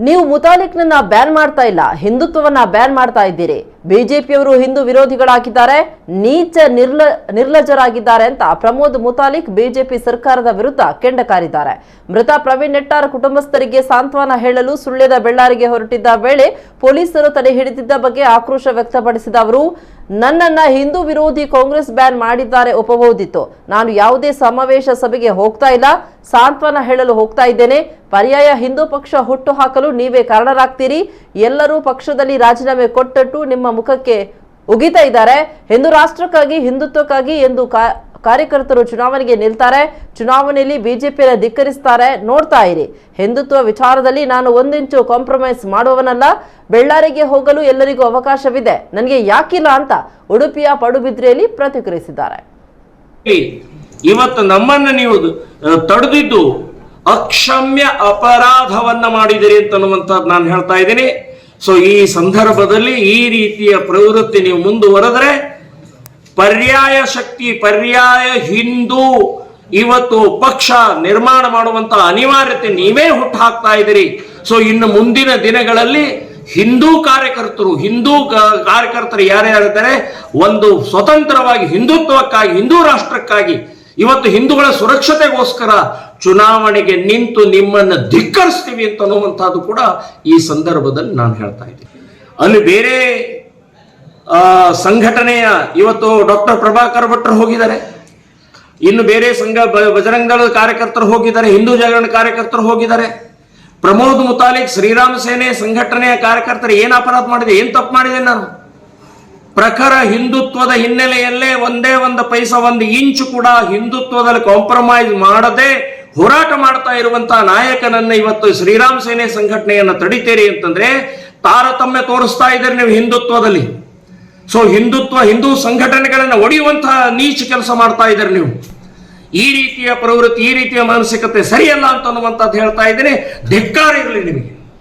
ನೀವು ಮುತಾಲಿಕ್ನನ್ನ ಬ್ಯಾನ್ ಮಾಡ್ತಾ ಇಲ್ಲ, ಹಿಂದುತ್ವವನ್ನ ಬ್ಯಾನ್ ಮಾಡ್ತಾ ಇದ್ದೀರಿ. ಬಿಜೆಪಿಯವರು ಹಿಂದೂ ವಿರೋಧಿಗಳಾಗಿದ್ದಾರೆ, ನೀಚ ನಿರ್ಲಜ್ಜರಾಗಿದ್ದಾರೆ ಅಂತ ಪ್ರಮೋದ್ ಮುತಾಲಿಕ್ ಬಿಜೆಪಿ ಸರ್ಕಾರದ ವಿರುದ್ಧ ಕೆಂಡಕಾರಿದ್ದಾರೆ. ಮೃತ ಪ್ರವೀಣ್ ನೆಟ್ಟಾರ್ ಕುಟುಂಬಸ್ಥರಿಗೆ ಸಾಂತ್ವನ ಹೇಳಲು ಸುಳ್ಯದ ಬೆಳ್ಳಾರಿಗೆ ಹೊರಟಿದ್ದ ವೇಳೆ ಪೊಲೀಸರು ತಡೆ ಹಿಡಿದಿದ್ದ ಬಗ್ಗೆ ಆಕ್ರೋಶ ವ್ಯಕ್ತಪಡಿಸಿದ ಅವರು, ನನ್ನನ್ನ ಹಿಂದೂ ವಿರೋಧಿ ಕಾಂಗ್ರೆಸ್ ಬ್ಯಾನ್ ಮಾಡಿದ್ದಾರೆ ಒಪ್ಪಬಹುದಿತ್ತು. ನಾನು ಯಾವುದೇ ಸಮಾವೇಶ ಸಭೆಗೆ ಹೋಗ್ತಾ ಇಲ್ಲ, ಸಾಂತ್ವನ ಹೇಳಲು ಹೋಗ್ತಾ ಇದ್ದೇನೆ. ಪರ್ಯಾಯ ಹಿಂದೂ ಪಕ್ಷ ಹುಟ್ಟು ಹಾಕಲು ನೀವೇ ಕಾರಣರಾಗ್ತೀರಿ. ಎಲ್ಲರೂ ಪಕ್ಷದಲ್ಲಿ ರಾಜೀನಾಮೆ ಕೊಟ್ಟಟ್ಟು ನಿಮ್ಮ ಮುಖಕ್ಕೆ ಉಗಿತಾ ಇದ್ದಾರೆ. ಹಿಂದೂ ರಾಷ್ಟ್ರಕ್ಕಾಗಿ, ಹಿಂದುತ್ವಕ್ಕಾಗಿ ಎಂದು ಕಾರ್ಯಕರ್ತರು ಚುನಾವಣೆಗೆ ನಿಲ್ತಾರೆ. ಚುನಾವಣೆಯಲ್ಲಿ ಬಿಜೆಪಿಯನ್ನು ಧಿಕ್ಕರಿಸ್ತಾರೆ. ನೋಡ್ತಾ ಇರಿ. ಹಿಂದುತ್ವ ವಿಚಾರದಲ್ಲಿ ನಾನು ಒಂದಿಂಚು ಕಾಂಪ್ರಮೈಸ್ ಮಾಡುವವನಲ್ಲ. ಬೆಳ್ಳಾರಿಗೆ ಹೋಗಲು ಎಲ್ಲರಿಗೂ ಅವಕಾಶವಿದೆ, ನನಗೆ ಯಾಕಿಲ್ಲ ಅಂತ ಉಡುಪಿಯ ಪಡುಬಿದ್ರೆಯಲ್ಲಿ ಪ್ರತಿಕ್ರಿಯಿಸಿದ್ದಾರೆ. ಇವತ್ತು ನಮ್ಮನ್ನ ನೀವು ತಡೆದಿದ್ದು ಅಕ್ಷಮ್ಯ ಅಪರಾಧವನ್ನ ಮಾಡಿದಿರಿ ಅಂತನ್ನುವಂಥದ್ದು ನಾನು ಹೇಳ್ತಾ ಇದ್ದೀನಿ. ಸೊ ಈ ಸಂದರ್ಭದಲ್ಲಿ ಈ ರೀತಿಯ ಪ್ರವೃತ್ತಿ ನೀವು ಮುಂದುವರೆದ್ರೆ ಪರ್ಯಾಯ ಶಕ್ತಿ, ಪರ್ಯಾಯ ಹಿಂದೂ ಇವತ್ತು ಪಕ್ಷ ನಿರ್ಮಾಣ ಮಾಡುವಂತ ಅನಿವಾರ್ಯತೆ ನೀವೇ ಹುಟ್ಟು ಹಾಕ್ತಾ ಇದ್ದೀರಿ. ಸೊ ಇನ್ನು ಮುಂದಿನ ದಿನಗಳಲ್ಲಿ ಹಿಂದೂ ಕಾರ್ಯಕರ್ತರು ಯಾರ್ಯಾರಿದ್ದಾರೆ, ಒಂದು ಸ್ವತಂತ್ರವಾಗಿ ಹಿಂದುತ್ವಕ್ಕಾಗಿ, ಹಿಂದೂ ರಾಷ್ಟ್ರಕ್ಕಾಗಿ, ಇವತ್ತು ಹಿಂದೂಗಳ ಸುರಕ್ಷತೆಗೋಸ್ಕರ ಚುನಾವಣೆಗೆ ನಿಂತು ನಿಮ್ಮನ್ನು ಧಿಕ್ಕರಿಸ್ತೀವಿ ಅಂತ ಅನ್ನುವಂಥದ್ದು ಕೂಡ ಈ ಸಂದರ್ಭದಲ್ಲಿ ನಾನು ಹೇಳ್ತಾ ಇದ್ದೀನಿ. ಅಲ್ಲಿ ಬೇರೆ ಸಂಘಟನೆಯ ಇವತ್ತು ಡಾಕ್ಟರ್ ಪ್ರಭಾಕರ್ ಭಟ್ರು ಹೋಗಿದ್ದಾರೆ, ಇನ್ನು ಬೇರೆ ಬಜರಂಗ ದಳದ ಕಾರ್ಯಕರ್ತರು ಹೋಗಿದ್ದಾರೆ, ಹಿಂದೂ ಜಾಗರಣ ಕಾರ್ಯಕರ್ತರು ಹೋಗಿದ್ದಾರೆ. ಪ್ರಮೋದ್ ಮುತಾಲಿಕ್ ಶ್ರೀರಾಮ ಸೇನೆ ಸಂಘಟನೆಯ ಕಾರ್ಯಕರ್ತರು ಏನು ಅಪರಾಧ ಮಾಡಿದೆ, ಏನು ತಪ್ಪು ಮಾಡಿದೆ? ನಾನು ಪ್ರಖರ ಹಿಂದುತ್ವದ ಹಿನ್ನೆಲೆಯಲ್ಲೇ ಒಂದೇ ಒಂದು ಪೈಸಾ, ಒಂದು ಇಂಚು ಕೂಡ ಹಿಂದುತ್ವದಲ್ಲಿ ಕಾಂಪ್ರಮೈಸ್ ಮಾಡದೆ ಹೋರಾಟ ಮಾಡ್ತಾ ಇರುವಂತಹ ನಾಯಕನನ್ನ ಇವತ್ತು ಶ್ರೀರಾಮ ಸೇನೆ ಸಂಘಟನೆಯನ್ನ ತಡಿತೀರಿ ಅಂತಂದ್ರೆ ತಾರತಮ್ಯ ತೋರಿಸ್ತಾ ಇದ್ದಾರೆ ನೀವು ಹಿಂದುತ್ವದಲ್ಲಿ. ಸೊ ಹಿಂದೂ ಸಂಘಟನೆಗಳನ್ನ ಒಡೆಯುವಂತಹ ನೀಚ ಕೆಲಸ ಮಾಡ್ತಾ ಇದ್ದಾರೆ ನೀವು. ಈ ರೀತಿಯ ಪ್ರವೃತ್ತಿ, ಈ ರೀತಿಯ ಮಾನಸಿಕತೆ ಸರಿಯಲ್ಲ ಅಂತ ಅನ್ನುವಂಥದ್ದು ಹೇಳ್ತಾ ಇದ್ದೇನೆ. ಧಿಕ್ಕಾರ ಇರಲಿ ನಿಮಗೆ.